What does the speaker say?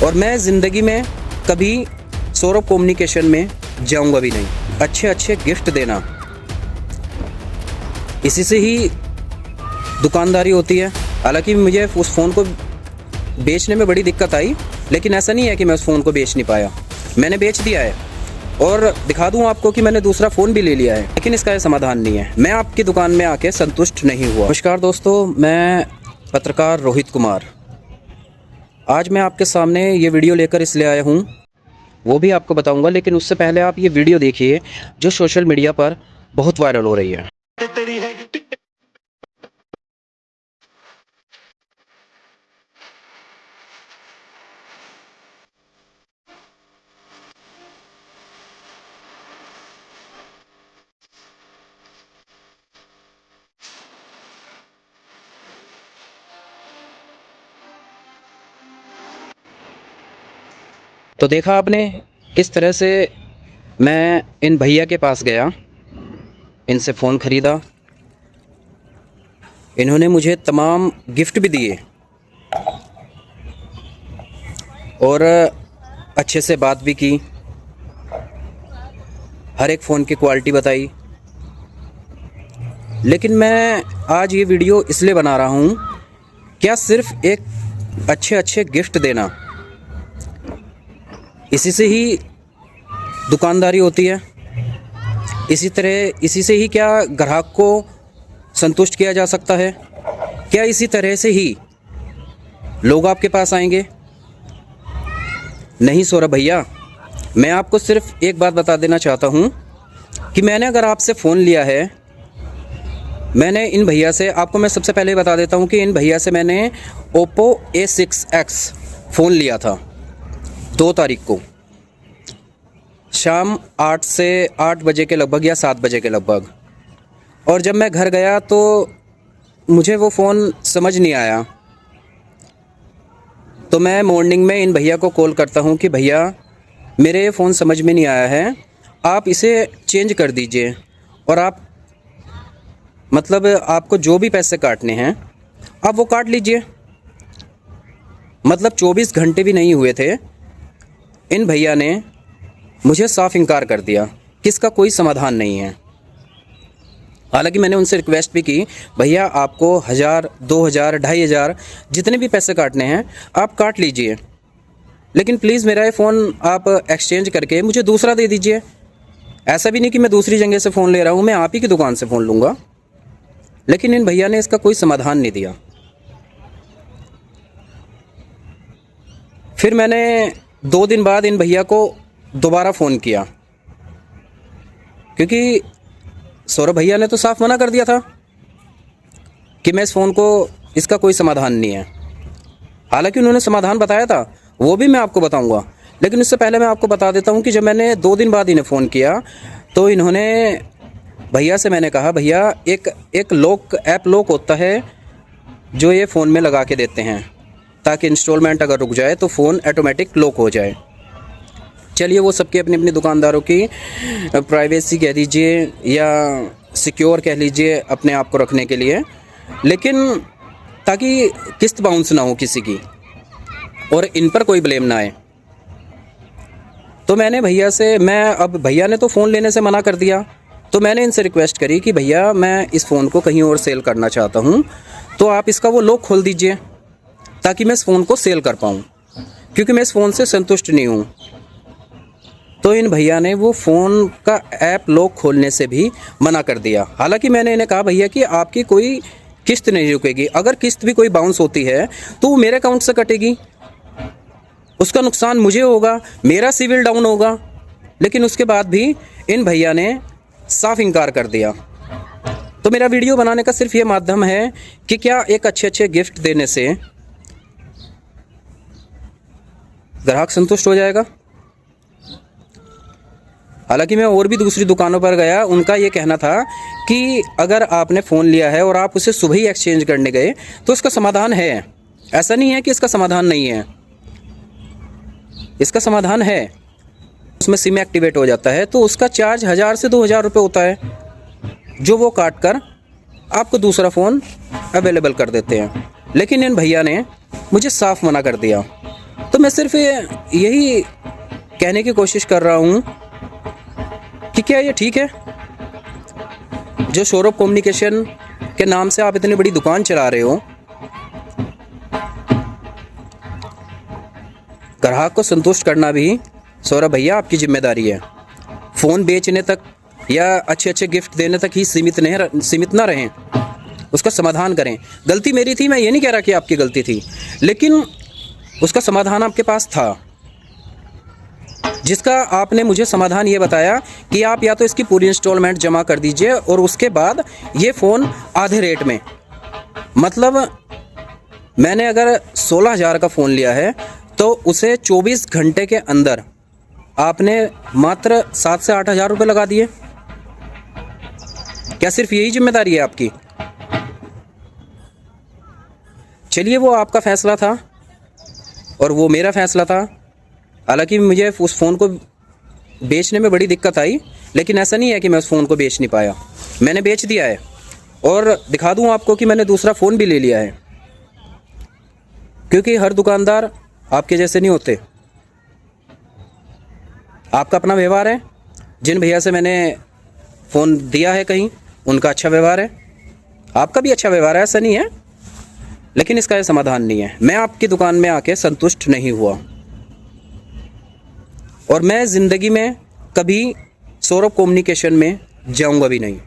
और मैं ज़िंदगी में कभी सौरभ कम्युनिकेशन में जाऊंगा भी नहीं। अच्छे अच्छे गिफ्ट देना, इसी से ही दुकानदारी होती है। हालांकि मुझे उस फ़ोन को बेचने में बड़ी दिक्कत आई, लेकिन ऐसा नहीं है कि मैं उस फ़ोन को बेच नहीं पाया, मैंने बेच दिया है। और दिखा दूं आपको कि मैंने दूसरा फ़ोन भी ले लिया है, लेकिन इसका समाधान नहीं है। मैं आपकी दुकान में आके संतुष्ट नहीं हुआ। नमस्कार दोस्तों, मैं पत्रकार रोहित कुमार आज मैं आपके सामने ये वीडियो लेकर इसलिए आया हूँ, वो भी आपको बताऊंगा। लेकिन उससे पहले आप ये वीडियो देखिए जो सोशल मीडिया पर बहुत वायरल हो रही है। तो देखा आपने किस तरह से मैं इन भैया के पास गया, इनसे फ़ोन ख़रीदा, इन्होंने मुझे तमाम गिफ्ट भी दिए और अच्छे से बात भी की, हर एक फ़ोन की क्वालिटी बताई। लेकिन मैं आज ये वीडियो इसलिए बना रहा हूँ, क्या सिर्फ़ एक अच्छे अच्छे गिफ्ट देना, इसी से ही दुकानदारी होती है? इसी से ही क्या ग्राहक को संतुष्ट किया जा सकता है? क्या इसी तरह से ही लोग आपके पास आएंगे? नहीं सौरभ भैया, मैं आपको सिर्फ एक बात बता देना चाहता हूँ कि मैंने अगर आपसे फ़ोन लिया है, मैंने इन भैया से, आपको मैं सबसे पहले बता देता हूँ कि इन भैया से मैंने Oppo A6X फ़ोन लिया था 2 तारीख को शाम 8 बजे के लगभग या 7 बजे के लगभग। और जब मैं घर गया तो मुझे वो फ़ोन समझ नहीं आया, तो मैं मॉर्निंग में इन भैया को कॉल करता हूँ कि भैया मेरे ये फ़ोन समझ में नहीं आया है, आप इसे चेंज कर दीजिए और आप मतलब आपको जो भी पैसे काटने हैं आप वो काट लीजिए। मतलब 24 घंटे भी नहीं हुए थे, इन भैया ने मुझे साफ इनकार कर दिया कि इसका कोई समाधान नहीं है। हालांकि मैंने उनसे रिक्वेस्ट भी की, भैया आपको 1000, 2000, 2500 जितने भी पैसे काटने हैं आप काट लीजिए, लेकिन प्लीज़ मेरा ये फ़ोन आप एक्सचेंज करके मुझे दूसरा दे दीजिए। ऐसा भी नहीं कि मैं दूसरी जगह से फ़ोन ले रहा हूँ, मैं आप ही की दुकान से फ़ोन लूँगा। लेकिन इन भैया ने इसका कोई समाधान नहीं दिया। फिर मैंने 2 दिन बाद इन भैया को दोबारा फ़ोन किया, क्योंकि सौरभ भैया ने तो साफ मना कर दिया था कि मैं इस फ़ोन को, इसका कोई समाधान नहीं है। हालांकि उन्होंने समाधान बताया था, वो भी मैं आपको बताऊंगा। लेकिन उससे पहले मैं आपको बता देता हूं कि जब मैंने 2 दिन बाद इन्हें फ़ोन किया तो इन्होंने, भैया से मैंने कहा, भैया एक लॉक ऐप लॉक होता है जो ये फ़ोन में लगा के देते हैं ताकि इंस्टॉलमेंट अगर रुक जाए तो फ़ोन ऑटोमेटिक लॉक हो जाए। चलिए, वो सबकी अपनी अपनी दुकानदारों की प्राइवेसी कह दीजिए या सिक्योर कह लीजिए अपने आप को रखने के लिए, लेकिन ताकि किस्त बाउंस ना हो किसी की और इन पर कोई ब्लेम ना आए। तो मैंने भैया से, अब भैया ने तो फ़ोन लेने से मना कर दिया, तो मैंने इनसे रिक्वेस्ट करी कि भैया मैं इस फ़ोन को कहीं और सेल करना चाहता हूँ, तो आप इसका वो लॉक खोल दीजिए ताकि मैं इस फ़ोन को सेल कर पाऊँ, क्योंकि मैं इस फ़ोन से संतुष्ट नहीं हूँ। तो इन भैया ने वो फ़ोन का ऐप लॉक खोलने से भी मना कर दिया। हालांकि मैंने इन्हें कहा, भैया कि आपकी कोई किस्त नहीं रुकेगी, अगर किस्त भी कोई बाउंस होती है तो वो मेरे अकाउंट से कटेगी, उसका नुकसान मुझे होगा, मेरा सिविल डाउन होगा। लेकिन उसके बाद भी इन भैया ने साफ इनकार कर दिया। तो मेरा वीडियो बनाने का सिर्फ ये माध्यम है कि क्या एक अच्छे अच्छे गिफ्ट देने से ग्राहक संतुष्ट हो जाएगा? हालांकि मैं और भी दूसरी दुकानों पर गया, उनका ये कहना था कि अगर आपने फ़ोन लिया है और आप उसे सुबह ही एक्सचेंज करने गए तो इसका समाधान है। ऐसा नहीं है कि इसका समाधान नहीं है, इसका समाधान है। उसमें सिम एक्टिवेट हो जाता है तो उसका चार्ज 1000 से 2000 रुपये होता है, जो वो काट कर आपको दूसरा फ़ोन अवेलेबल कर देते हैं। लेकिन इन भैया ने मुझे साफ मना कर दिया। तो मैं सिर्फ यही कहने की कोशिश कर रहा हूँ कि क्या ये ठीक है, जो सौरभ कम्युनिकेशन के नाम से आप इतनी बड़ी दुकान चला रहे हो, ग्राहक को संतुष्ट करना भी सौरभ भैया आपकी जिम्मेदारी है। फ़ोन बेचने तक या अच्छे अच्छे गिफ्ट देने तक ही सीमित ना रहें, उसका समाधान करें। गलती मेरी थी, मैं ये नहीं कह रहा कि आपकी गलती थी, लेकिन उसका समाधान आपके पास था, जिसका आपने मुझे समाधान ये बताया कि आप या तो इसकी पूरी इंस्टॉलमेंट जमा कर दीजिए और उसके बाद ये फ़ोन आधे रेट में, मतलब मैंने अगर 16,000 का फ़ोन लिया है तो उसे 24 घंटे के अंदर आपने मात्र 7 से 8,000 रुपये लगा दिए। क्या सिर्फ यही जिम्मेदारी है आपकी? चलिए, वो आपका फ़ैसला था और वो मेरा फ़ैसला था। हालांकि मुझे उस फ़ोन को बेचने में बड़ी दिक्कत आई, लेकिन ऐसा नहीं है कि मैं उस फ़ोन को बेच नहीं पाया, मैंने बेच दिया है। और दिखा दूं आपको कि मैंने दूसरा फ़ोन भी ले लिया है, क्योंकि हर दुकानदार आपके जैसे नहीं होते। आपका अपना व्यवहार है, जिन भैया से मैंने फ़ोन दिया है कहीं, उनका अच्छा व्यवहार है, आपका भी अच्छा व्यवहार है, ऐसा नहीं है, लेकिन इसका ये समाधान नहीं है। मैं आपकी दुकान में आके संतुष्ट नहीं हुआ और मैं ज़िंदगी में कभी सौरभ कम्युनिकेशन में जाऊंगा भी नहीं।